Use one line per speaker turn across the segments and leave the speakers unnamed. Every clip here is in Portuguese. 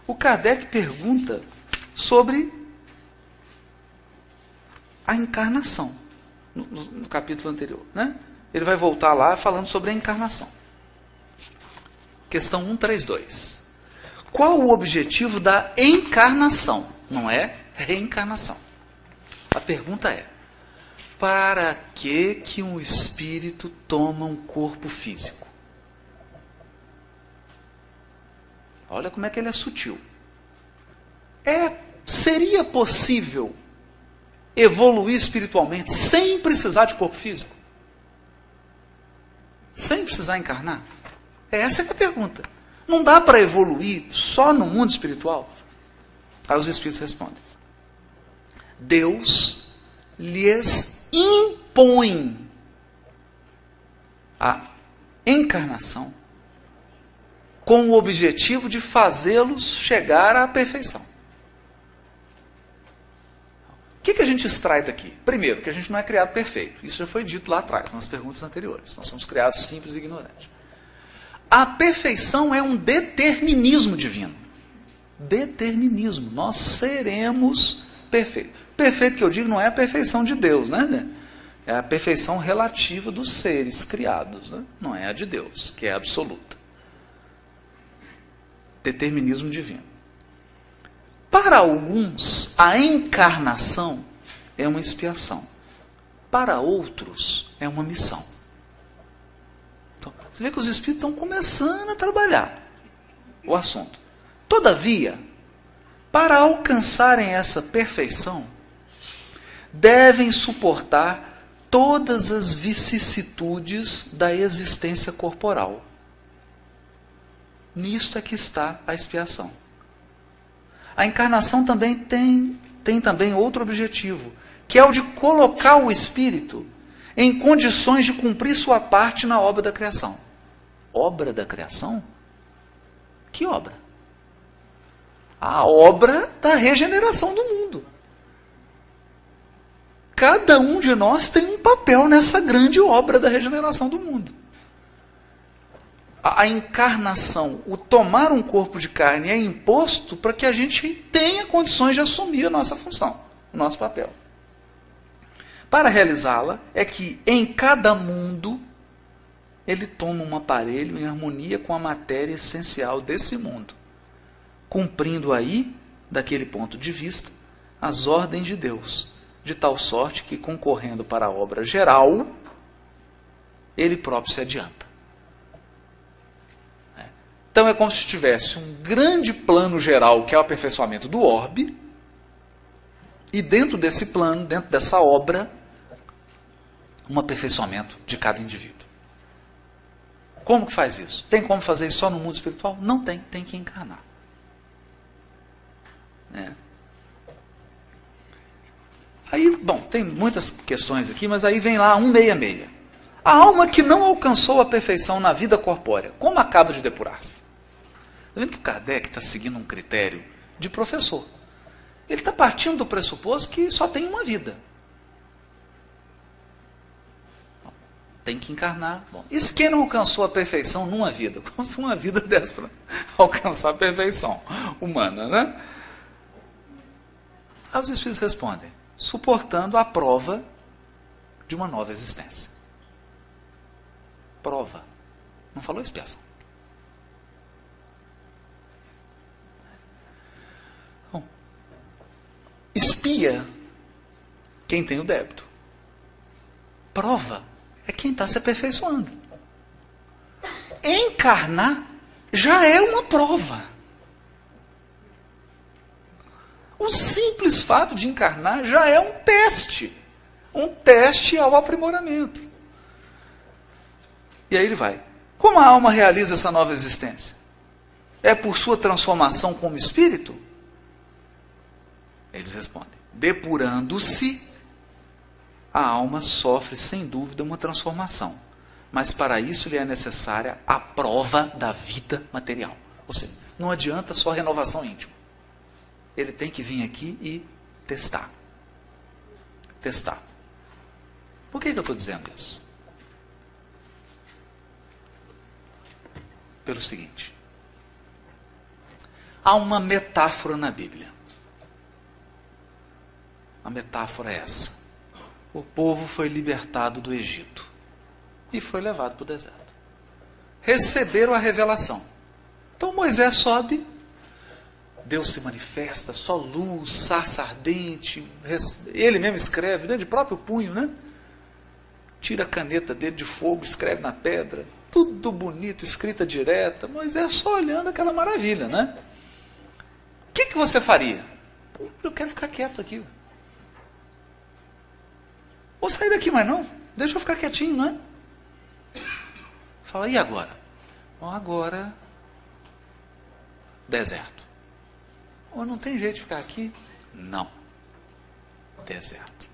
o Kardec pergunta sobre a encarnação, no capítulo anterior, né? Ele vai voltar lá falando sobre a encarnação. Questão 132. Qual o objetivo da encarnação? Não é reencarnação. A pergunta é: para que um espírito toma um corpo físico? Olha como é que ele é sutil. Seria possível evoluir espiritualmente sem precisar de corpo físico? Sem precisar encarnar? Essa é a pergunta. Não dá para evoluir só no mundo espiritual? Aí os espíritos respondem: Deus lhes impõe a encarnação com o objetivo de fazê-los chegar à perfeição. O que a gente extrai daqui? Primeiro, que a gente não é criado perfeito. Isso já foi dito lá atrás, nas perguntas anteriores. Nós somos criados simples e ignorantes. A perfeição é um determinismo divino. Determinismo. Nós seremos perfeitos. Perfeito que eu digo não é a perfeição de Deus, né? É a perfeição relativa dos seres criados, né? Não é a de Deus, que é absoluta. Determinismo divino. Para alguns, a encarnação é uma expiação. Para outros, é uma missão. Então, você vê que os espíritos estão começando a trabalhar o assunto. Todavia, para alcançarem essa perfeição, devem suportar todas as vicissitudes da existência corporal. Nisto é que está a expiação. A encarnação também tem também outro objetivo, que é o de colocar o espírito em condições de cumprir sua parte na obra da criação. Obra da criação? Que obra? A obra da regeneração do mundo. Cada um de nós tem um papel nessa grande obra da regeneração do mundo. A encarnação, o tomar um corpo de carne é imposto para que a gente tenha condições de assumir a nossa função, o nosso papel. Para realizá-la, é que em cada mundo ele toma um aparelho em harmonia com a matéria essencial desse mundo, cumprindo aí, daquele ponto de vista, as ordens de Deus, de tal sorte que, concorrendo para a obra geral, ele próprio se adianta. Então é como se tivesse um grande plano geral, que é o aperfeiçoamento do orbe, e dentro desse plano, dentro dessa obra, um aperfeiçoamento de cada indivíduo. Como que faz isso? Tem como fazer isso só no mundo espiritual? Não tem, tem que encarnar. Aí, bom, tem muitas questões aqui, mas aí vem lá 166. A alma que não alcançou a perfeição na vida corpórea, como acaba de depurar-se? Está vendo que o Kardec está seguindo um critério de professor. Ele está partindo do pressuposto que só tem uma vida. Tem que encarnar. Bom, e se quem não alcançou a perfeição numa vida? Como se uma vida desse para alcançar a perfeição humana, né? Aí os espíritos respondem: suportando a prova de uma nova existência. Prova. Não falou expiação. Bom, expia quem tem o débito. Prova é quem está se aperfeiçoando. Encarnar já é uma prova. O simples fato de encarnar já é um teste ao aprimoramento. E aí ele vai. Como a alma realiza essa nova existência? É por sua transformação como espírito? Eles respondem: depurando-se, a alma sofre sem dúvida uma transformação. Mas para isso lhe é necessária a prova da vida material. Ou seja, não adianta só renovação íntima. Ele tem que vir aqui e testar. Testar. Por que eu estou dizendo isso? Pelo seguinte: Há uma metáfora na Bíblia. A metáfora é essa. O povo foi libertado do Egito e foi levado para o deserto. Receberam a revelação. Então Moisés sobe, Deus se manifesta, só luz, sarça ardente, ele mesmo escreve, né, de próprio punho, né? Tira a caneta dele de fogo, escreve na pedra, tudo bonito, escrita direta. Moisés só olhando aquela maravilha, né? O que você faria? Eu quero ficar quieto aqui. Vou sair daqui, mas não. Deixa eu ficar quietinho, não é? Fala, e agora? Bom, agora, deserto. Oh, não tem jeito de ficar aqui? Não. Deserto.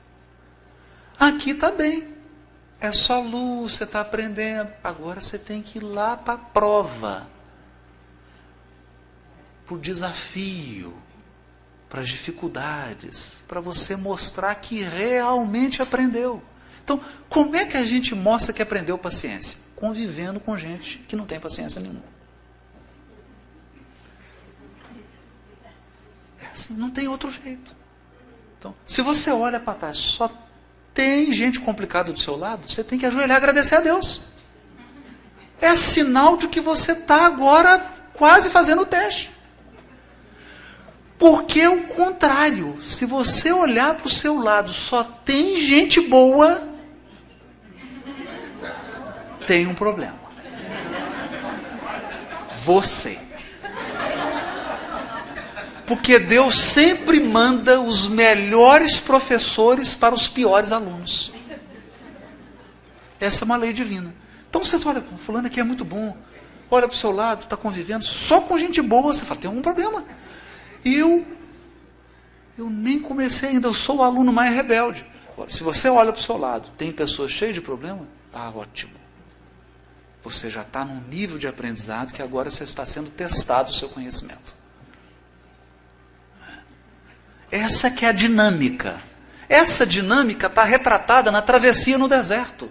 Aqui está bem. É só luz, você está aprendendo. Agora você tem que ir lá para a prova. Para o desafio. Para as dificuldades. Para você mostrar que realmente aprendeu. Então, como é que a gente mostra que aprendeu paciência? Convivendo com gente que não tem paciência nenhuma. É assim, não tem outro jeito. Então, se você olha para trás, só tem gente complicada do seu lado, você tem que ajoelhar e agradecer a Deus. É sinal de que você está agora quase fazendo o teste. Porque é o contrário. Se você olhar para o seu lado, só tem gente boa, tem um problema. Você. Porque Deus sempre manda os melhores professores para os piores alunos. Essa é uma lei divina. Então você olha, fulano aqui é muito bom. Olha para o seu lado, está convivendo só com gente boa. Você fala, tem algum problema. E eu nem comecei ainda, eu sou o aluno mais rebelde. Agora, se você olha para o seu lado, tem pessoas cheias de problema, ótimo. Você já está num nível de aprendizado que agora você está sendo testado o seu conhecimento. Essa que é a dinâmica. Essa dinâmica está retratada na travessia no deserto.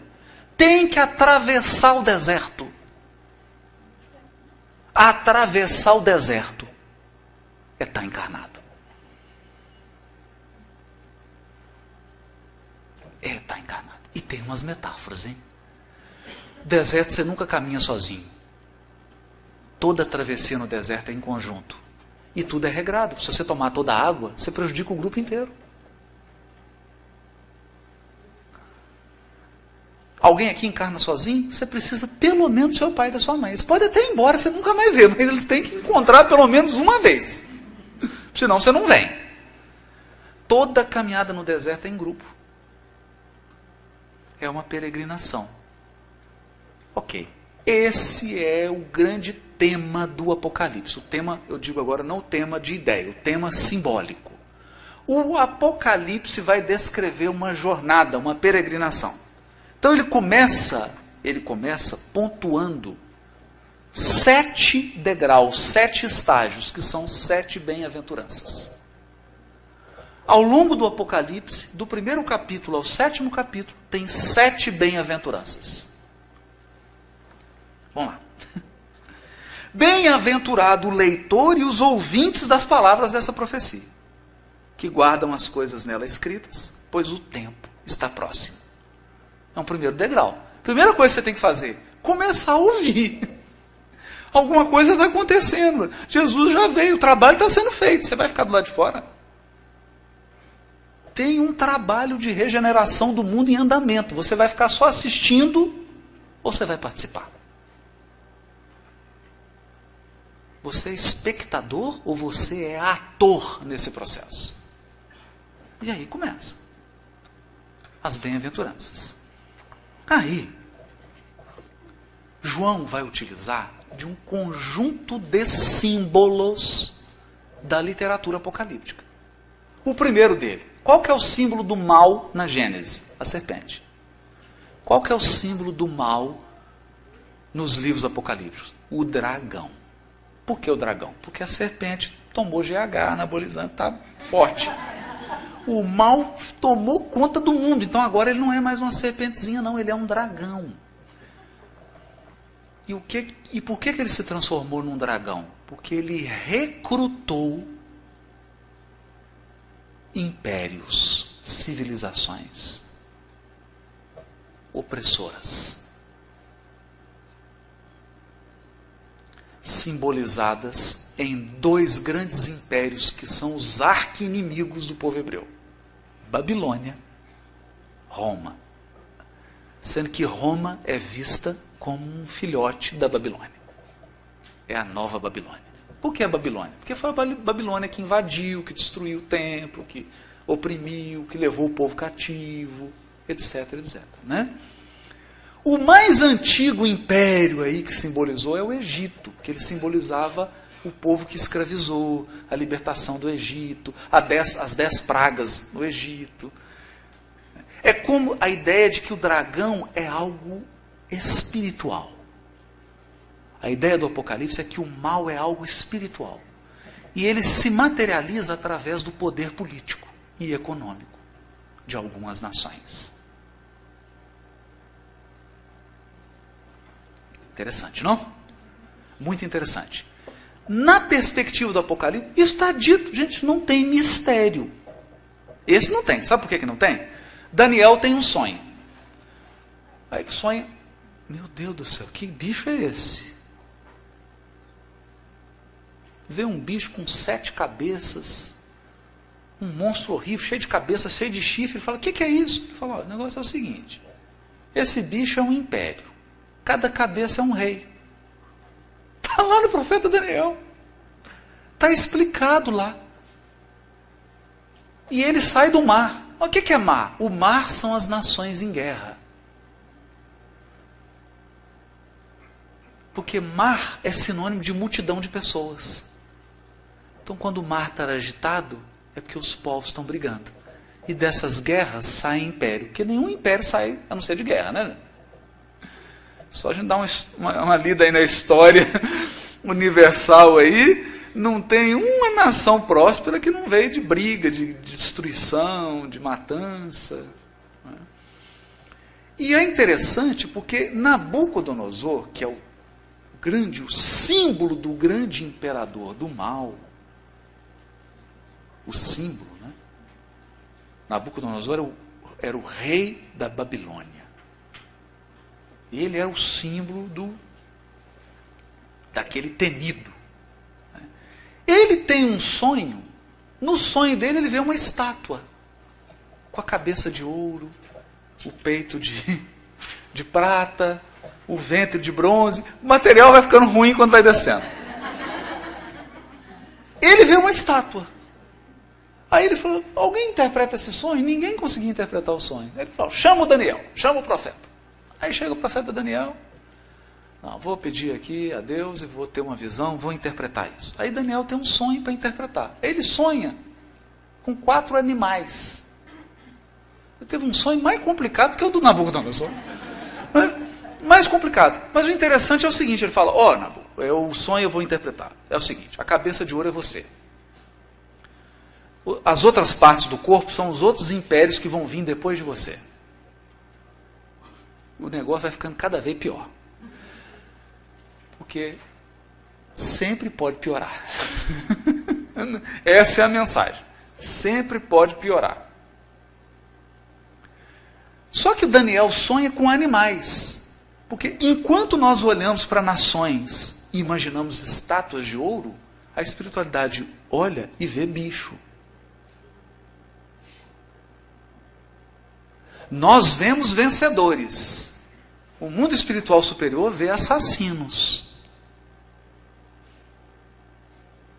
Tem que atravessar o deserto. Atravessar o deserto é estar encarnado. É estar encarnado. E tem umas metáforas, hein? Deserto você nunca caminha sozinho. Toda travessia no deserto é em conjunto. E tudo é regrado. Se você tomar toda a água, você prejudica o grupo inteiro. Alguém aqui encarna sozinho, você precisa pelo menos do seu pai e da sua mãe. Eles podem até ir embora, você nunca mais vê, mas eles têm que encontrar pelo menos uma vez. Senão você não vem. Toda caminhada no deserto é em grupo. É uma peregrinação. Ok. Esse é o grande tema do Apocalipse. O tema, eu digo agora, não o tema de ideia, o tema simbólico. O Apocalipse vai descrever uma jornada, uma peregrinação. Então ele começa pontuando 7 degraus, 7 estágios, que são 7 bem-aventuranças. Ao longo do Apocalipse, do primeiro capítulo ao 7º capítulo, tem 7 bem-aventuranças. Vamos lá. Bem-aventurado o leitor e os ouvintes das palavras dessa profecia, que guardam as coisas nela escritas, pois o tempo está próximo. É um primeiro degrau. Primeira coisa que você tem que fazer, começar a ouvir. Alguma coisa está acontecendo. Jesus já veio, o trabalho está sendo feito. Você vai ficar do lado de fora? Tem um trabalho de regeneração do mundo em andamento. Você vai ficar só assistindo ou você vai participar? Você é espectador ou você é ator nesse processo? E aí começa as bem-aventuranças. Aí, João vai utilizar de um conjunto de símbolos da literatura apocalíptica. O primeiro dele, qual que é o símbolo do mal na Gênesis? A serpente. Qual que é o símbolo do mal nos livros apocalípticos? O dragão. Por que o dragão? Porque a serpente tomou GH, anabolizante, está forte. O mal tomou conta do mundo, então agora ele não é mais uma serpentezinha, não, ele é um dragão. E por que ele se transformou num dragão? Porque ele recrutou impérios, civilizações opressoras, simbolizadas em dois grandes impérios que são os arqui-inimigos do povo hebreu: Babilônia, Roma. Sendo que Roma é vista como um filhote da Babilônia. É a nova Babilônia. Por que a Babilônia? Porque foi a Babilônia que invadiu, que destruiu o templo, que oprimiu, que levou o povo cativo, etc, etc. Né? O mais antigo império aí que simbolizou é o Egito, que ele simbolizava o povo que escravizou, a libertação do Egito, as 10 pragas no Egito. É como a ideia de que o dragão é algo espiritual. A ideia do Apocalipse é que o mal é algo espiritual. E ele se materializa através do poder político e econômico de algumas nações. Interessante, não? Muito interessante. Na perspectiva do Apocalipse, isso está dito, gente, não tem mistério. Esse não tem. Sabe por que não tem? Daniel tem um sonho. Aí ele sonha, meu Deus do céu, que bicho é esse? Vê um bicho com 7 cabeças, um monstro horrível, cheio de cabeça, cheio de chifre. Ele fala, o que é isso? Ele fala, o negócio é o seguinte, esse bicho é um império, cada cabeça é um rei. Está lá no profeta Daniel, está explicado lá. E ele sai do mar. O que é mar? O mar são as nações em guerra. Porque mar é sinônimo de multidão de pessoas. Então, quando o mar está agitado, é porque os povos estão brigando. E dessas guerras sai império. Porque nenhum império sai a não ser de guerra, né? Só a gente dar uma lida aí na história universal aí, não tem uma nação próspera que não veio de briga, de destruição, de matança. E é interessante porque Nabucodonosor, que é o símbolo do grande imperador do mal, o símbolo, né? Nabucodonosor era o rei da Babilônia. Ele era o símbolo daquele temido. Ele tem um sonho. No sonho dele ele vê uma estátua com a cabeça de ouro, o peito de prata, o ventre de bronze. O material vai ficando ruim quando vai descendo. Ele vê uma estátua. Aí ele falou, alguém interpreta esse sonho? Ninguém conseguia interpretar o sonho. Ele falou, chama o Daniel, chama o profeta. Aí chega o profeta Daniel. Não, vou pedir aqui a Deus e vou ter uma visão, vou interpretar isso. Aí Daniel tem um sonho para interpretar. Ele sonha com 4 animais. Ele teve um sonho mais complicado que o do Nabucodonosor. Mais complicado. Mas o interessante é o seguinte, ele fala, Nabu, o sonho eu vou interpretar. É o seguinte, a cabeça de ouro é você. As outras partes do corpo são os outros impérios que vão vir depois de você. O negócio vai ficando cada vez pior. Porque sempre pode piorar. Essa é a mensagem. Sempre pode piorar. Só que o Daniel sonha com animais. Porque enquanto nós olhamos para nações e imaginamos estátuas de ouro, a espiritualidade olha e vê bicho. Nós vemos vencedores. O mundo espiritual superior vê assassinos.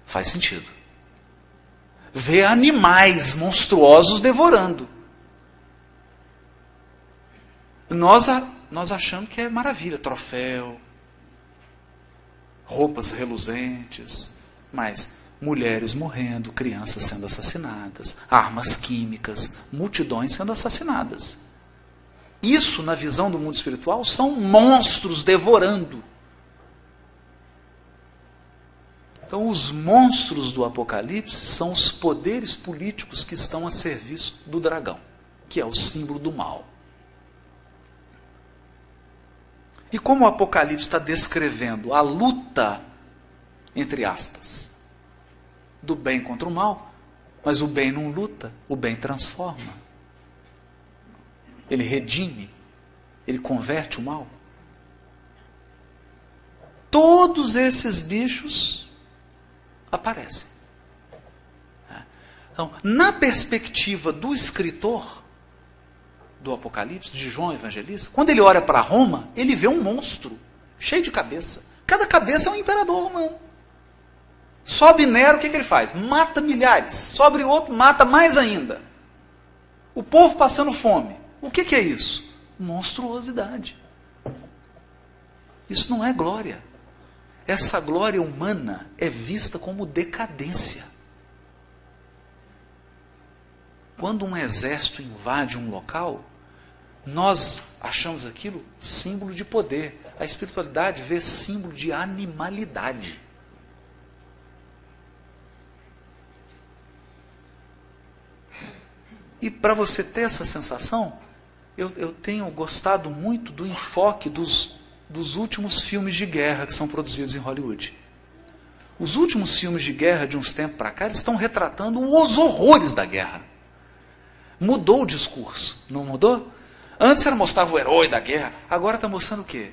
Faz sentido. Vê animais monstruosos devorando. Nós achamos que é maravilha, troféu, roupas reluzentes, mas mulheres morrendo, crianças sendo assassinadas, armas químicas, multidões sendo assassinadas. Isso, na visão do mundo espiritual, são monstros devorando. Então, os monstros do Apocalipse são os poderes políticos que estão a serviço do dragão, que é o símbolo do mal. E como o Apocalipse está descrevendo a luta entre aspas, do bem contra o mal, mas o bem não luta, o bem transforma. Ele redime, ele converte o mal. Todos esses bichos aparecem. Então, na perspectiva do escritor do Apocalipse, de João Evangelista, quando ele olha para Roma, ele vê um monstro cheio de cabeça. Cada cabeça é um imperador romano. Sobe Nero, o que ele faz? Mata milhares. Sobe outro, mata mais ainda. O povo passando fome. O que é isso? Monstruosidade. Isso não é glória. Essa glória humana é vista como decadência. Quando um exército invade um local, nós achamos aquilo símbolo de poder. A espiritualidade vê símbolo de animalidade. E para você ter essa sensação, eu tenho gostado muito do enfoque dos últimos filmes de guerra que são produzidos em Hollywood. Os últimos filmes de guerra de uns tempos para cá, eles estão retratando os horrores da guerra. Mudou o discurso, não mudou? Antes era mostrava o herói da guerra, agora está mostrando o quê?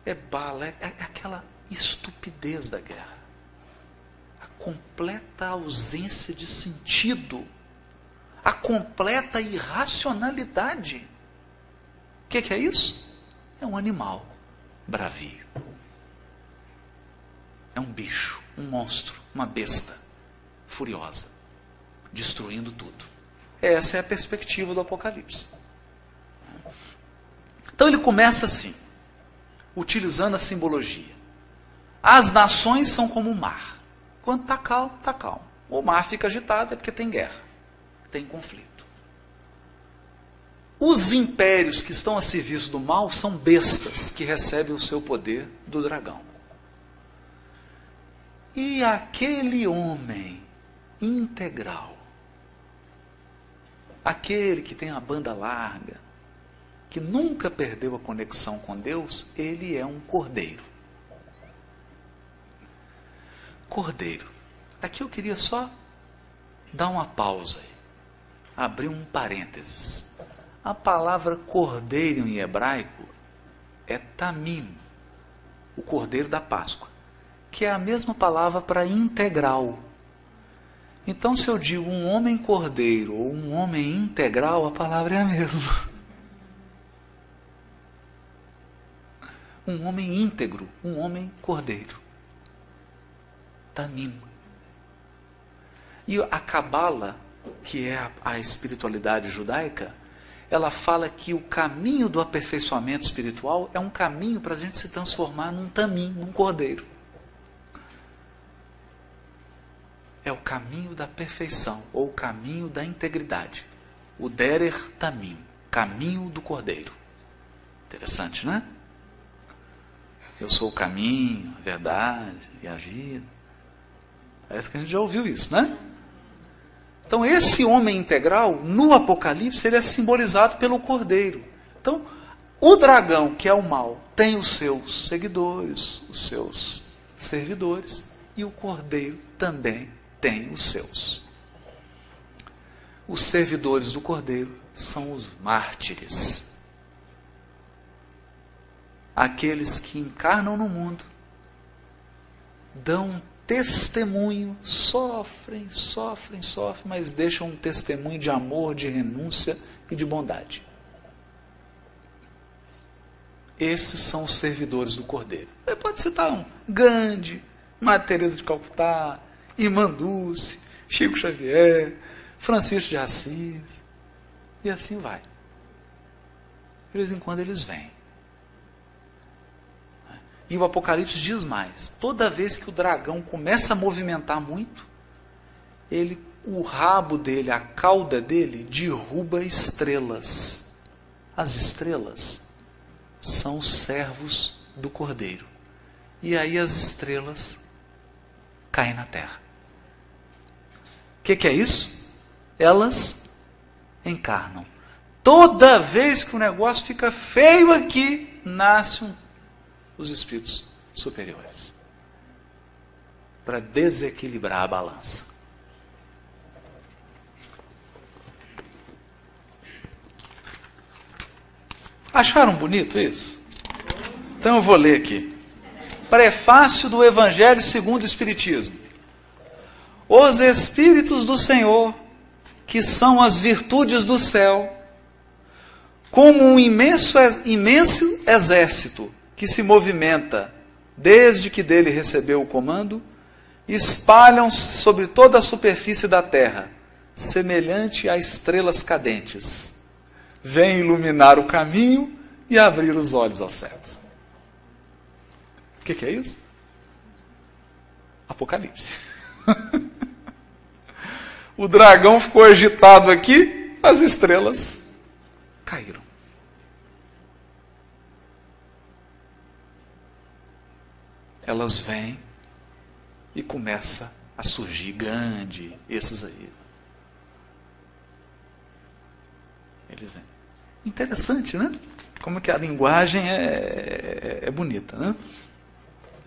É bala, é aquela estupidez da guerra. A completa ausência de sentido. A completa irracionalidade. O que é isso? É um animal bravio. É um bicho, um monstro, uma besta furiosa, destruindo tudo. Essa é a perspectiva do Apocalipse. Então ele começa assim, utilizando a simbologia. As nações são como o mar. Quando está calmo, está calmo. O mar fica agitado é porque tem guerra, tem conflito. Os impérios que estão a serviço do mal são bestas que recebem o seu poder do dragão. E aquele homem integral, aquele que tem a banda larga, que nunca perdeu a conexão com Deus, ele é um cordeiro. Cordeiro. Aqui eu queria só dar uma pausa aí, abrir um parênteses. A palavra cordeiro em hebraico é tamim, o cordeiro da Páscoa, que é a mesma palavra para integral. Então, se eu digo um homem cordeiro ou um homem integral, a palavra é a mesma. Um homem íntegro, um homem cordeiro. Tamim. E a Cabala, que é a espiritualidade judaica, ela fala que o caminho do aperfeiçoamento espiritual é um caminho para a gente se transformar num tamim, num cordeiro. É o caminho da perfeição, ou o caminho da integridade. O Derer Tamim, caminho do cordeiro. Interessante, né? Eu sou o caminho, a verdade e a vida. Parece que a gente já ouviu isso, né? Então esse homem integral, no Apocalipse, ele é simbolizado pelo cordeiro. Então, o dragão, que é o mal, tem os seus seguidores, os seus servidores, e o cordeiro também tem os seus. Os servidores do cordeiro são os mártires. Aqueles que encarnam no mundo, dão testemunho, sofrem, mas deixam um testemunho de amor, de renúncia e de bondade. Esses são os servidores do Cordeiro. Você pode citar um Gandhi, Madre Teresa de Calcutá, Irmã Dulce, Chico Xavier, Francisco de Assis, e assim vai. De vez em quando eles vêm. E o Apocalipse diz mais, toda vez que o dragão começa a movimentar muito, o rabo dele, a cauda dele, derruba estrelas. As estrelas são os servos do Cordeiro. E aí as estrelas caem na terra. O que é isso? Elas encarnam. Toda vez que o negócio fica feio aqui, nasce os espíritos superiores. para desequilibrar a balança. Acharam bonito isso? Então eu vou ler aqui. Prefácio do Evangelho segundo o Espiritismo. Os Espíritos do Senhor, que são as virtudes do céu, como um imenso exército que se movimenta desde que dele recebeu o comando, espalham-se sobre toda a superfície da terra, semelhante a estrelas cadentes. Vem iluminar o caminho e abrir os olhos aos céus. O que é isso? Apocalipse. O dragão ficou agitado aqui, as estrelas caíram. Elas vêm e começa a surgir Gandhi, esses aí. Eles vêm. Interessante, né? Como que a linguagem é bonita, né?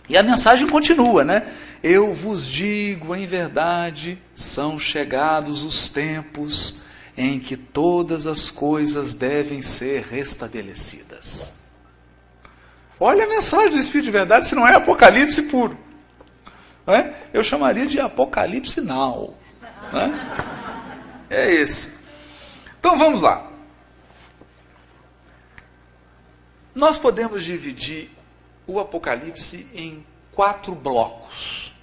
E a mensagem continua, né? Eu vos digo em verdade, são chegados os tempos em que todas as coisas devem ser restabelecidas. Olha a mensagem do Espírito de Verdade, se não é Apocalipse puro. Não é? Eu chamaria de Apocalipse now. É esse. Então vamos lá. Nós podemos dividir o Apocalipse em 4 blocos.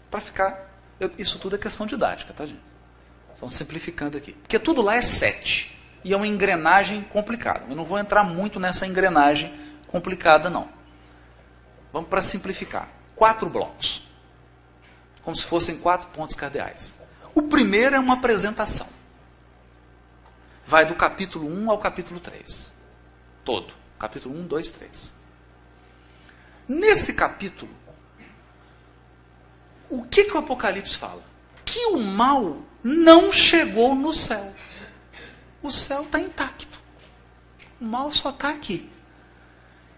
Para ficar... isso tudo é questão didática, tá, gente? Estamos simplificando aqui. Porque tudo lá é 7. E é uma engrenagem complicada. Eu não vou entrar muito nessa engrenagem complicada, não. Vamos para simplificar. 4 blocos. Como se fossem 4 pontos cardeais. O primeiro é uma apresentação. Vai do capítulo 1 ao capítulo 3. Todo. Capítulo 1, 2, 3. Nesse capítulo, o que o Apocalipse fala? Que o mal não chegou no céu. O céu está intacto. O mal só está aqui.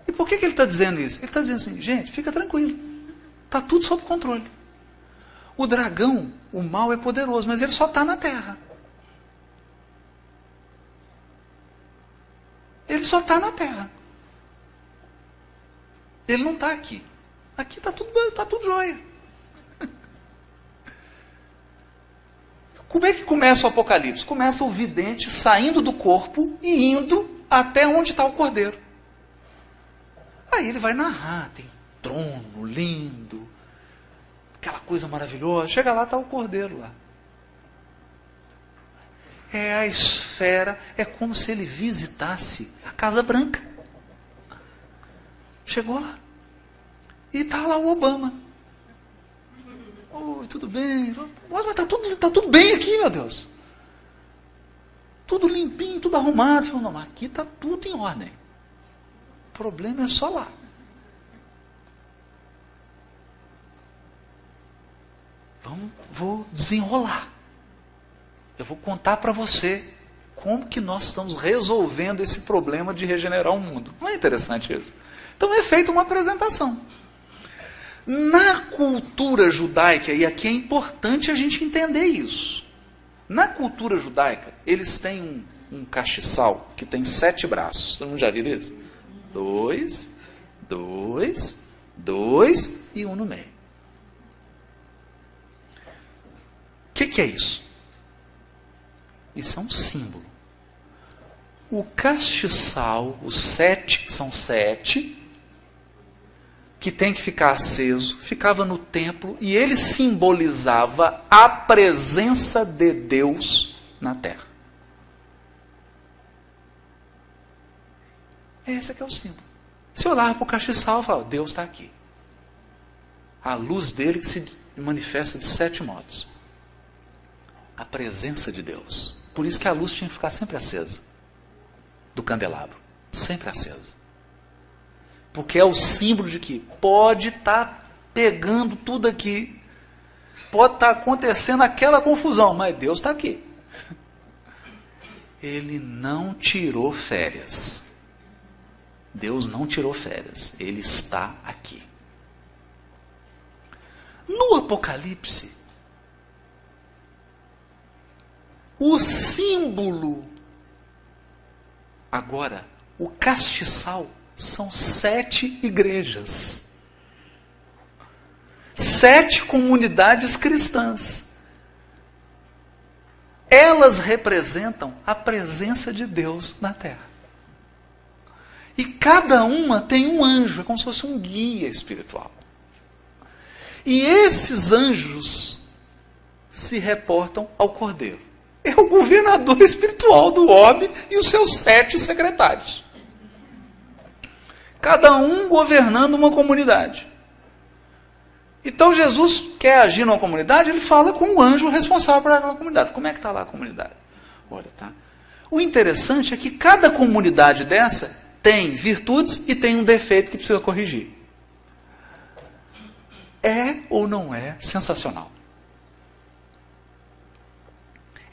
E por que ele está dizendo isso? Ele está dizendo assim, gente, fica tranquilo. Está tudo sob controle. O dragão, o mal é poderoso, mas ele só está na terra. Ele só está na terra. Ele não está aqui. Aqui está tudo jóia. Como é que começa o Apocalipse? Começa o vidente saindo do corpo e indo até onde está o cordeiro. Aí ele vai narrar, tem trono lindo, aquela coisa maravilhosa. Chega lá, está o cordeiro lá. É a esfera, é como se ele visitasse a Casa Branca. Chegou lá. E está lá o Obama. Oi, tudo bem? Mas está tudo bem aqui, meu Deus. Tudo limpinho, tudo arrumado. Falei, não, mas aqui está tudo em ordem. O problema é só lá. Vou desenrolar. Eu vou contar para você como que nós estamos resolvendo esse problema de regenerar o mundo. Não é interessante isso? Então é feita uma apresentação. Na cultura judaica, e aqui é importante a gente entender isso. Na cultura judaica, eles têm um castiçal que tem 7 braços. Todo mundo já viu isso? 2, 2, 2 e 1 no meio. O que é isso? Isso é um símbolo. O castiçal, os 7, são 7, que tem que ficar aceso, ficava no templo, e ele simbolizava a presença de Deus na terra. Esse aqui é o símbolo. Se eu olhar para o castiçal, eu falo, Deus está aqui. A luz dele que se manifesta de 7 modos. A presença de Deus. Por isso que a luz tinha que ficar sempre acesa. Do candelabro. Sempre acesa. Porque é o símbolo de que pode estar pegando tudo aqui. Pode estar acontecendo aquela confusão. Mas Deus está aqui. Ele não tirou férias. Deus não tirou férias. Ele está aqui. No Apocalipse, o símbolo, agora, o castiçal, são 7 igrejas. 7 comunidades cristãs. Elas representam a presença de Deus na terra. E cada uma tem um anjo, é como se fosse um guia espiritual. E esses anjos se reportam ao Cordeiro. É o governador espiritual do orbe e os seus 7 secretários. Cada um governando uma comunidade. Então Jesus quer agir numa comunidade, ele fala com o anjo responsável por aquela comunidade. Como é que está lá a comunidade? Olha, tá? O interessante é que cada comunidade dessa tem virtudes e tem um defeito que precisa corrigir. É ou não é sensacional?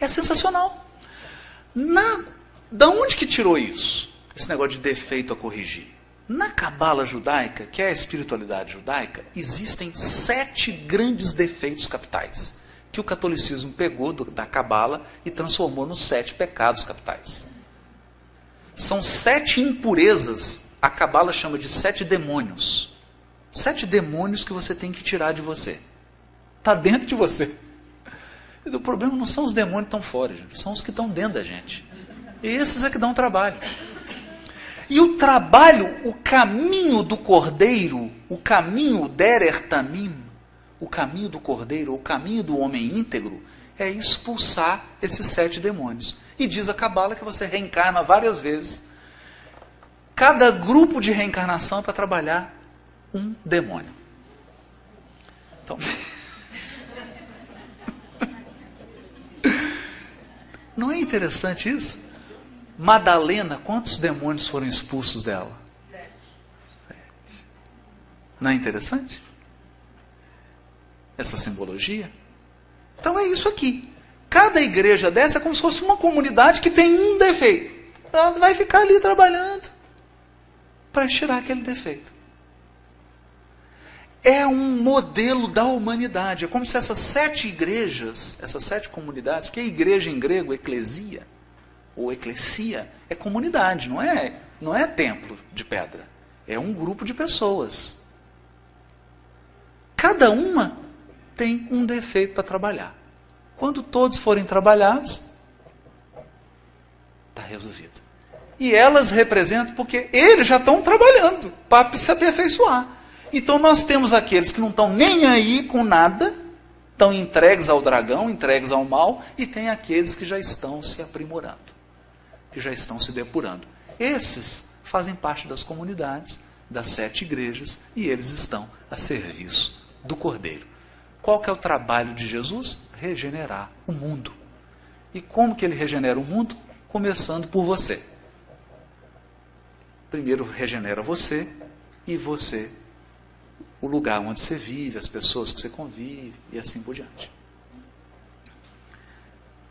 É sensacional. Da onde que tirou isso? Esse negócio de defeito a corrigir. Na cabala judaica, que é a espiritualidade judaica, existem 7 grandes defeitos capitais, que o catolicismo pegou da cabala e transformou nos 7 pecados capitais. São 7 impurezas, a cabala chama de 7 demônios. 7 demônios que você tem que tirar de você. Está dentro de você. E o problema não são os demônios que estão fora, gente, são os que estão dentro da gente. E esses é que dão trabalho. E o trabalho, o caminho do Cordeiro, o caminho derer tamim, o caminho do Cordeiro, o caminho do homem íntegro, é expulsar esses 7 demônios. E diz a cabala que você reencarna várias vezes. Cada grupo de reencarnação é para trabalhar um demônio. Então, não é interessante isso? Madalena, quantos demônios foram expulsos dela? 7. Não é interessante? Essa simbologia? Então é isso aqui. Cada igreja dessa é como se fosse uma comunidade que tem um defeito. Ela vai ficar ali trabalhando para tirar aquele defeito. É um modelo da humanidade. É como se essas 7 igrejas, essas 7 comunidades, porque igreja em grego, eclesia, ou eclesia, é comunidade, não é templo de pedra. É um grupo de pessoas. Cada uma tem um defeito para trabalhar. Quando todos forem trabalhados, está resolvido. E elas representam porque eles já estão trabalhando para se aperfeiçoar. Então nós temos aqueles que não estão nem aí com nada, estão entregues ao dragão, entregues ao mal, e tem aqueles que já estão se aprimorando, que já estão se depurando. Esses fazem parte das comunidades, das 7 igrejas, e eles estão a serviço do Cordeiro. Qual que é o trabalho de Jesus? Regenerar o mundo. E como que ele regenera o mundo? Começando por você. Primeiro regenera você, e você, o lugar onde você vive, as pessoas que você convive, e assim por diante.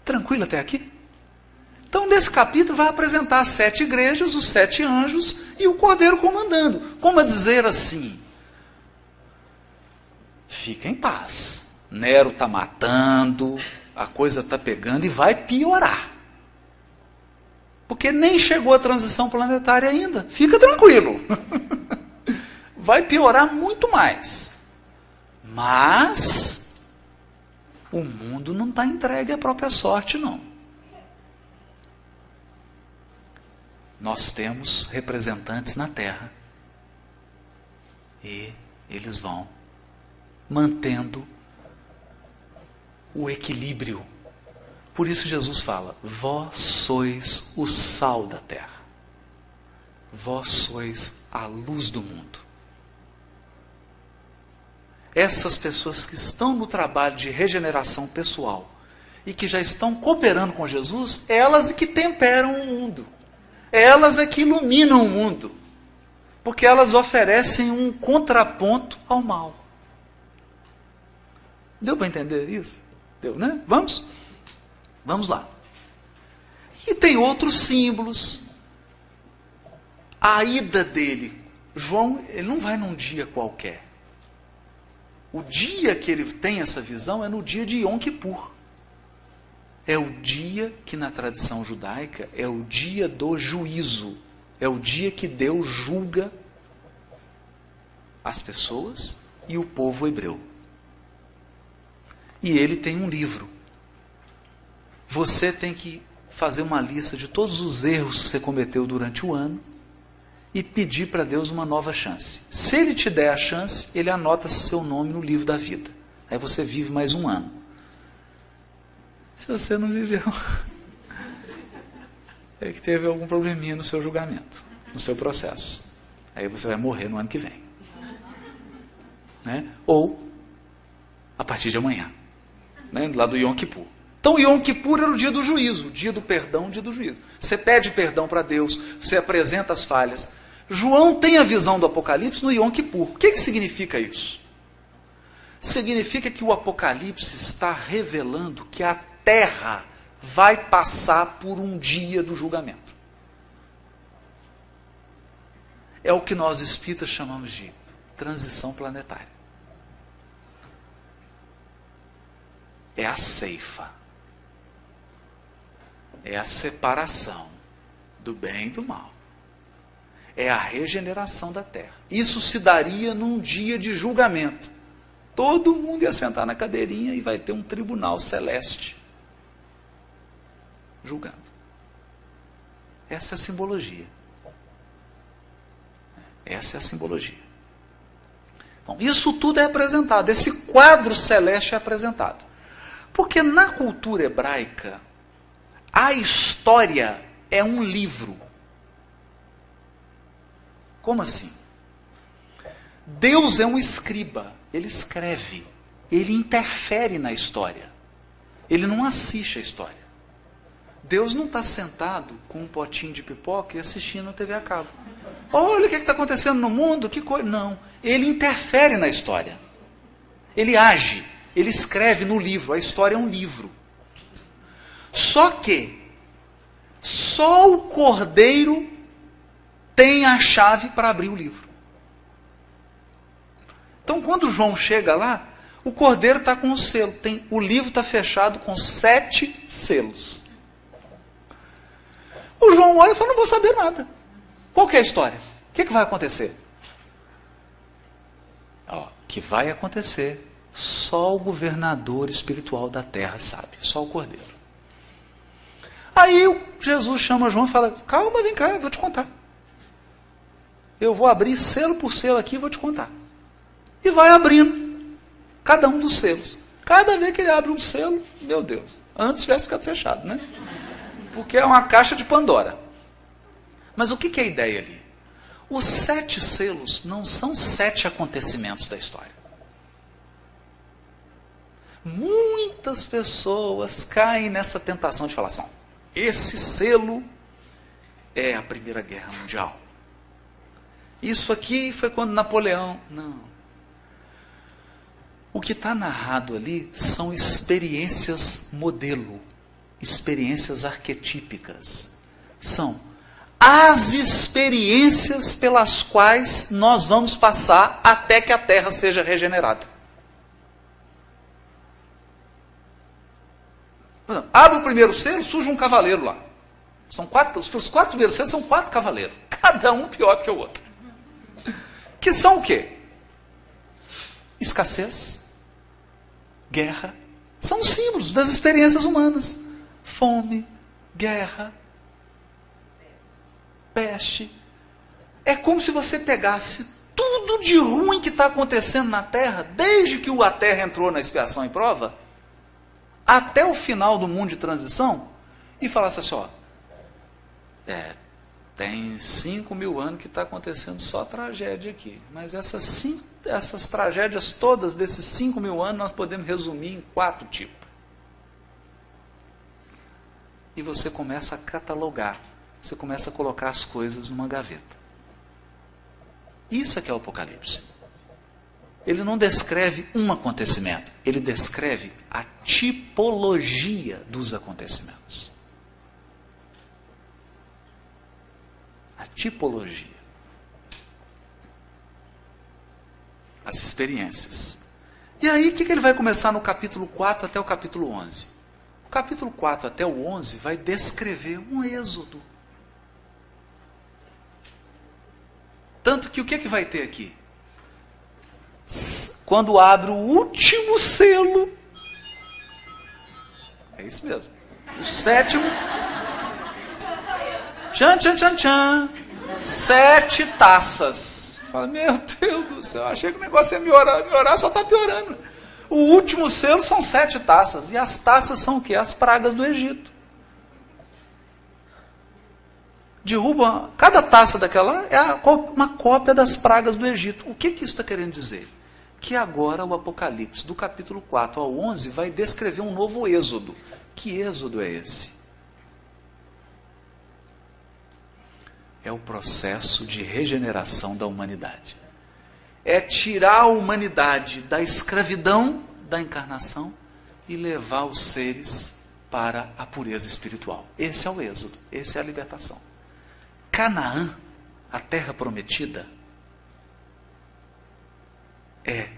Tranquilo até aqui? Então, nesse capítulo, vai apresentar as 7 igrejas, os 7 anjos e o Cordeiro comandando. Como a dizer assim, fica em paz. Nero está matando, a coisa está pegando e vai piorar. Porque nem chegou a transição planetária ainda. Fica tranquilo. Vai piorar muito mais. Mas o mundo não está entregue à própria sorte, não. Nós temos representantes na Terra. E eles vão mantendo o equilíbrio. Por isso Jesus fala, vós sois o sal da terra. Vós sois a luz do mundo. Essas pessoas que estão no trabalho de regeneração pessoal e que já estão cooperando com Jesus, elas é que temperam o mundo. Elas é que iluminam o mundo. Porque elas oferecem um contraponto ao mal. Deu para entender isso? Deu, né? Vamos? Vamos lá. E tem outros símbolos. A ida dele. João, ele não vai num dia qualquer. O dia que ele tem essa visão é no dia de Yom Kippur. É o dia que na tradição judaica é o dia do juízo. É o dia que Deus julga as pessoas e o povo hebreu. E ele tem um livro. Você tem que fazer uma lista de todos os erros que você cometeu durante o ano e pedir para Deus uma nova chance. Se ele te der a chance, ele anota seu nome no livro da vida. Aí você vive mais um ano. Se você não viveu, é que teve algum probleminha no seu julgamento, no seu processo. Aí você vai morrer no ano que vem. Né? Ou a partir de amanhã. Né? Lá do Yom Kippur. Então, Yom Kippur era o dia do juízo, o dia do perdão, o dia do juízo. Você pede perdão para Deus, você apresenta as falhas. João tem a visão do Apocalipse no Yom Kippur. O que significa isso? Significa que o Apocalipse está revelando que a Terra vai passar por um dia do julgamento. É o que nós espíritas chamamos de transição planetária. É a ceifa. É a separação do bem e do mal. É a regeneração da Terra. Isso se daria num dia de julgamento. Todo mundo ia sentar na cadeirinha e vai ter um tribunal celeste julgando. Essa é a simbologia. Essa é a simbologia. Bom, isso tudo é apresentado. Esse quadro celeste é apresentado. Porque na cultura hebraica, a história é um livro. Como assim? Deus é um escriba. Ele escreve. Ele interfere na história. Ele não assiste a história. Deus não está sentado com um potinho de pipoca e assistindo a TV a cabo. Olha o que está acontecendo no mundo, que coisa. Não. Ele interfere na história. Ele age. Ele escreve no livro. A história é um livro. Só que só o Cordeiro tem a chave para abrir o livro. Então, quando João chega lá, o Cordeiro está com o selo. O livro está fechado com 7 selos. O João olha e fala, não vou saber nada. Qual que é a história? O que vai acontecer? Que vai acontecer, só o governador espiritual da terra sabe. Só o Cordeiro. Aí Jesus chama João e fala, calma, vem cá, eu vou te contar. Eu vou abrir selo por selo aqui e vou te contar. E vai abrindo cada um dos selos. Cada vez que ele abre um selo, meu Deus, antes tivesse ficado fechado, né? Porque é uma caixa de Pandora. Mas o que é a ideia ali? Os 7 selos não são 7 acontecimentos da história. Muitas pessoas caem nessa tentação de falar assim, esse selo é a Primeira Guerra Mundial. Isso aqui foi quando Napoleão... Não. O que está narrado ali são experiências modelo, experiências arquetípicas. São as experiências pelas quais nós vamos passar até que a Terra seja regenerada. Abre o primeiro selo, surge um cavaleiro lá. São 4, os 4 primeiros selos são 4 cavaleiros, cada um pior do que o outro. Que são o quê? Escassez, guerra, são símbolos das experiências humanas. Fome, guerra, peste. É como se você pegasse tudo de ruim que está acontecendo na Terra, desde que a Terra entrou na expiação e prova, até o final do mundo de transição, e falasse assim, tem 5.000 anos que está acontecendo só tragédia aqui, mas essas tragédias todas, desses 5.000 anos, nós podemos resumir em 4 tipos. E você começa a catalogar, você começa a colocar as coisas numa gaveta. Isso é que é o Apocalipse. Ele não descreve um acontecimento, ele descreve a tipologia dos acontecimentos. A tipologia. As experiências. E aí, o que ele vai começar no capítulo 4 até o capítulo 11? O capítulo 4 até o 11 vai descrever um êxodo. Tanto que o que vai ter aqui? Quando abre o último selo, é isso mesmo, o sétimo, tchan, tchan, tchan, tchan, 7 taças. Fala, meu Deus do céu, achei que o negócio ia melhorar, só está piorando. O último selo são 7 taças, e as taças são o quê? As pragas do Egito. Derruba, cada taça daquela é uma cópia das pragas do Egito. O que isso está querendo dizer? Que agora o Apocalipse, do capítulo 4 ao 11, vai descrever um novo êxodo. Que êxodo é esse? É o processo de regeneração da humanidade. É tirar a humanidade da escravidão da encarnação e levar os seres para a pureza espiritual. Esse é o êxodo, essa é a libertação. Canaã, a terra prometida, é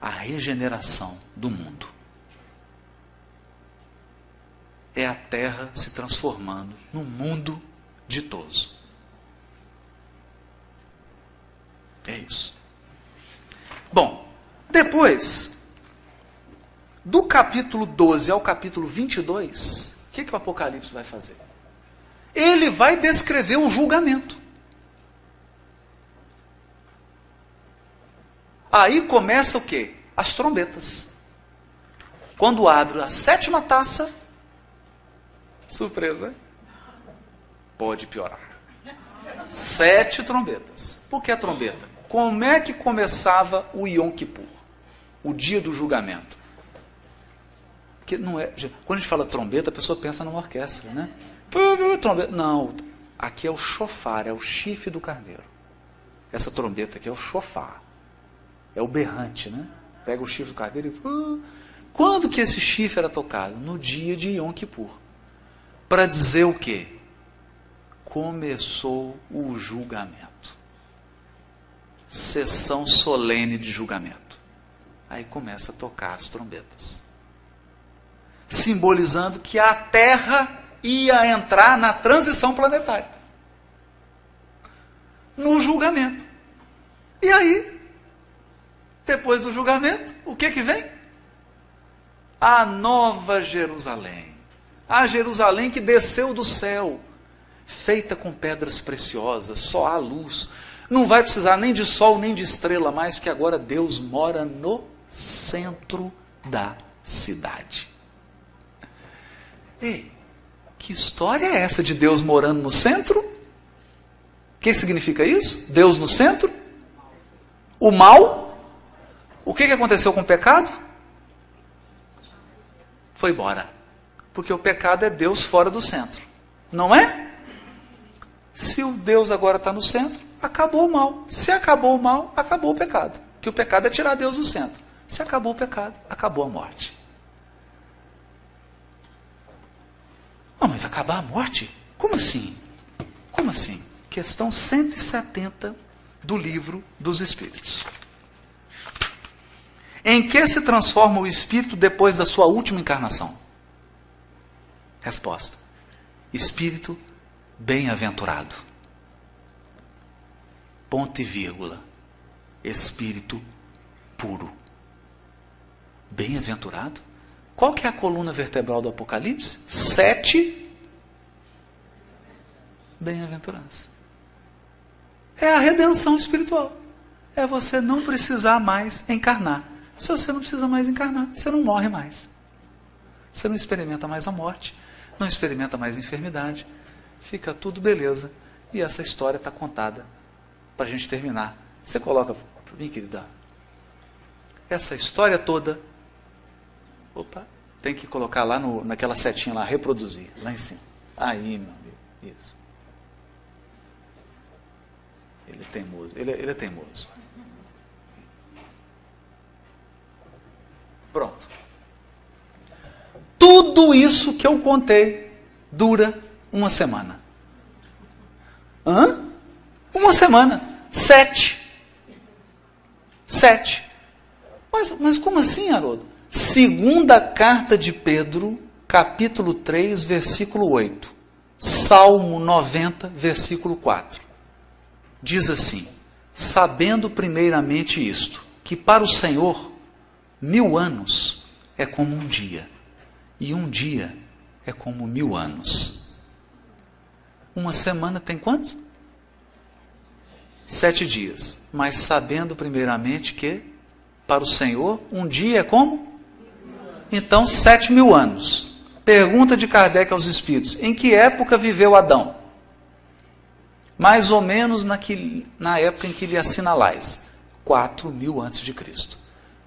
a regeneração do mundo. É a terra se transformando num mundo ditoso. É isso. Bom, depois, do capítulo 12 ao capítulo 22, o que o Apocalipse vai fazer? Ele vai descrever o julgamento. Aí começa o quê? As trombetas. Quando abre a 7ª taça, surpresa, pode piorar. 7 trombetas. Por que a trombeta? Como é que começava o Yom Kippur? O dia do julgamento. Porque não é, quando a gente fala trombeta, a pessoa pensa numa orquestra, né? Trombeta. Não, aqui é o shofar, é o chifre do carneiro. Essa trombeta aqui é o shofar. É o berrante, né? Pega o chifre do carneiro e... Quando que esse chifre era tocado? No dia de Yom Kippur. Para dizer o quê? Começou o julgamento. Sessão solene de julgamento. Aí começa a tocar as trombetas. Simbolizando que a Terra ia entrar na transição planetária. No julgamento. E aí, depois do julgamento, o que vem? A nova Jerusalém. A Jerusalém que desceu do céu, feita com pedras preciosas, só há luz. Não vai precisar nem de sol, nem de estrela mais, porque agora Deus mora no centro da cidade. Ei, que história é essa de Deus morando no centro? O que significa isso? Deus no centro? O mal? O que aconteceu com o pecado? Foi embora. Porque o pecado é Deus fora do centro. Não é? Se o Deus agora está no centro, acabou o mal. Se acabou o mal, acabou o pecado. Que o pecado é tirar Deus do centro. Se acabou o pecado, acabou a morte. Não, mas acabar a morte? Como assim? Como assim? Questão 170 do Livro dos Espíritos. Em que se transforma o espírito depois da sua última encarnação? Resposta: espírito bem-aventurado. Ponto e vírgula. Espírito puro. Bem-aventurado? Qual que é a coluna vertebral do Apocalipse? 7 bem-aventuranças. É a redenção espiritual. É você não precisar mais encarnar. Se você não precisa mais encarnar, você não morre mais. Você não experimenta mais a morte, não experimenta mais a enfermidade, fica tudo beleza. E essa história está contada para a gente terminar. Você coloca para mim, querida, essa história toda. Opa, tem que colocar lá naquela setinha lá, reproduzir, lá em cima. Aí, meu amigo, isso. Ele é teimoso, ele é teimoso. Pronto. Tudo isso que eu contei dura uma semana. Hã? Uma semana. 7. Mas como assim, Haroldo? Segunda carta de Pedro, capítulo 3, versículo 8. Salmo 90, versículo 4. Diz assim: sabendo primeiramente isto, que para o Senhor 1000 anos é como um dia, e um dia é como 1000 anos. Uma semana tem quantos? 7 dias. Mas sabendo primeiramente que para o Senhor um dia é como? Então 7.000 anos. Pergunta de Kardec aos espíritos: em que época viveu Adão? Mais ou menos na época em que lhe assinalais. 4.000 antes de Cristo.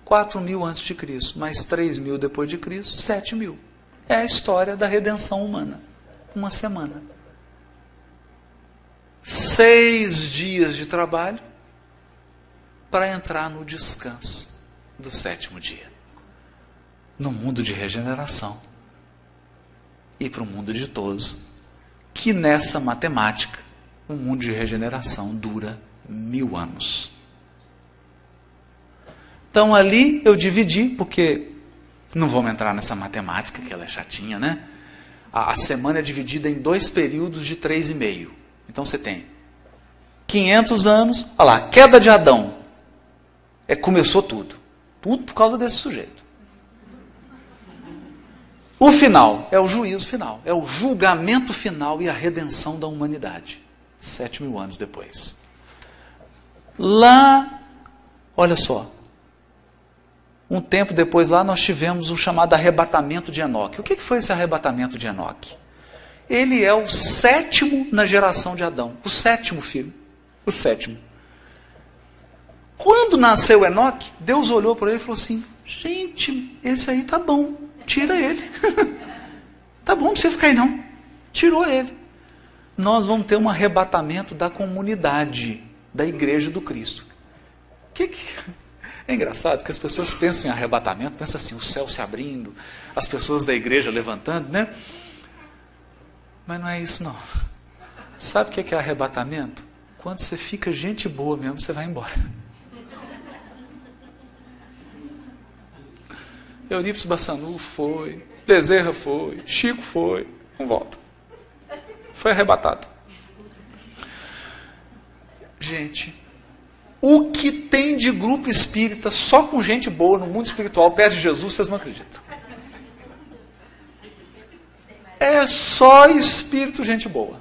4.000 antes de Cristo, mais 3.000 depois de Cristo, 7.000. É a história da redenção humana. Uma semana. 6 dias de trabalho para entrar no descanso do 7º dia. No mundo de regeneração. E para o mundo ditoso, que nessa matemática, o mundo de regeneração dura 1000 anos. Então ali eu dividi, porque não vamos entrar nessa matemática, que ela é chatinha, né? A semana é dividida em 2 períodos de 3,5. Então você tem 500 anos, olha lá, queda de Adão. Começou tudo. Tudo por causa desse sujeito. O final é o juízo final, é o julgamento final e a redenção da humanidade. 7.000 anos depois. Lá, olha só, um tempo depois lá nós tivemos o chamado arrebatamento de Enoque. O que foi esse arrebatamento de Enoque? Ele é o 7º na geração de Adão, o 7º filho, o 7º. Quando nasceu Enoque, Deus olhou para ele e falou assim: gente, esse aí tá bom. Tira ele. Tá bom, não precisa ficar aí não. Tirou ele. Nós vamos ter um arrebatamento da comunidade, da igreja do Cristo. É engraçado que as pessoas pensam em arrebatamento, pensam assim, o céu se abrindo, as pessoas da igreja levantando, né? Mas não é isso não. Sabe o que é arrebatamento? Quando você fica gente boa mesmo, você vai embora. Eurípides Bassanu foi, Bezerra foi, Chico foi, não volta. Foi arrebatado. Gente, o que tem de grupo espírita só com gente boa no mundo espiritual perto de Jesus, vocês não acreditam. É só espírito gente boa.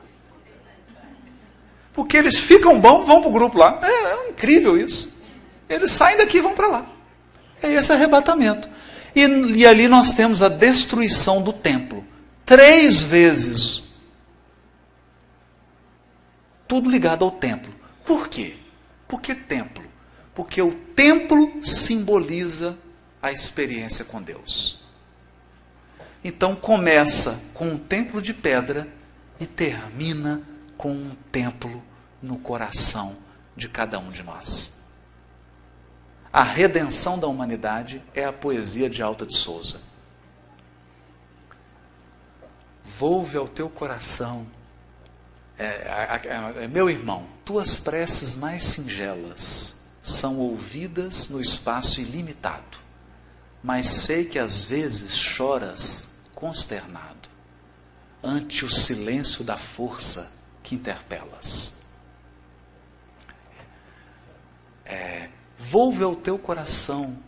Porque eles ficam bons, vão para o grupo lá. É incrível isso. Eles saem daqui e vão para lá. É esse arrebatamento. E ali nós temos a destruição do templo. 3 vezes. Tudo ligado ao templo. Por quê? Por que templo? Porque o templo simboliza a experiência com Deus. Então começa com um templo de pedra e termina com um templo no coração de cada um de nós. A redenção da humanidade é a poesia de Alta de Souza. Volve ao teu coração, meu irmão, tuas preces mais singelas são ouvidas no espaço ilimitado, mas sei que às vezes choras consternado ante o silêncio da força que interpelas. Volve ao teu coração,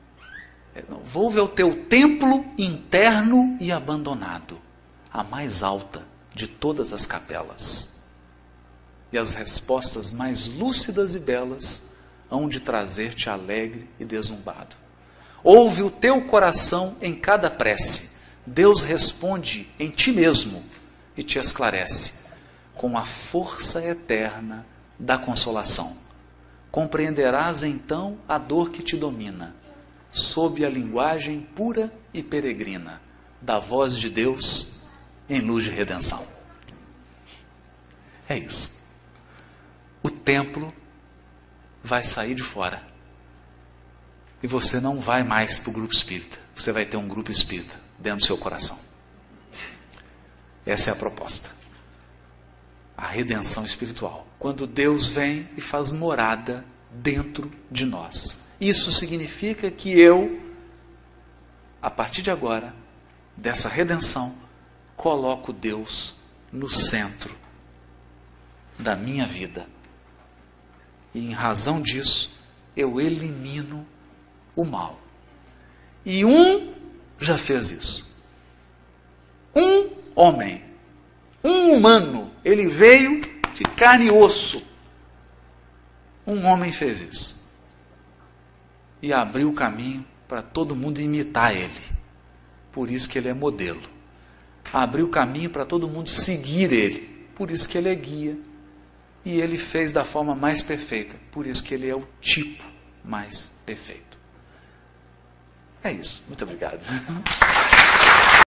volve ao teu templo interno e abandonado, a mais alta de todas as capelas. E as respostas mais lúcidas e belas hão de trazer-te alegre e deslumbrado. Ouve o teu coração em cada prece. Deus responde em ti mesmo e te esclarece com a força eterna da consolação. Compreenderás então a dor que te domina, sob a linguagem pura e peregrina da voz de Deus em luz de redenção. É isso. O templo vai sair de fora. E você não vai mais para o grupo espírita. Você vai ter um grupo espírita dentro do seu coração. Essa é a proposta. A redenção espiritual. Quando Deus vem e faz morada dentro de nós. isso significa que eu, a partir de agora, dessa redenção, coloco Deus no centro da minha vida. E em razão disso, eu elimino o mal. E um já fez isso. Um homem, um humano, ele veio de carne e osso. Um homem fez isso. E abriu o caminho para todo mundo imitar ele. Por isso que ele é modelo. Abriu o caminho para todo mundo seguir ele. Por isso que ele é guia. E ele fez da forma mais perfeita. Por isso que ele é o tipo mais perfeito. É isso. Muito obrigado.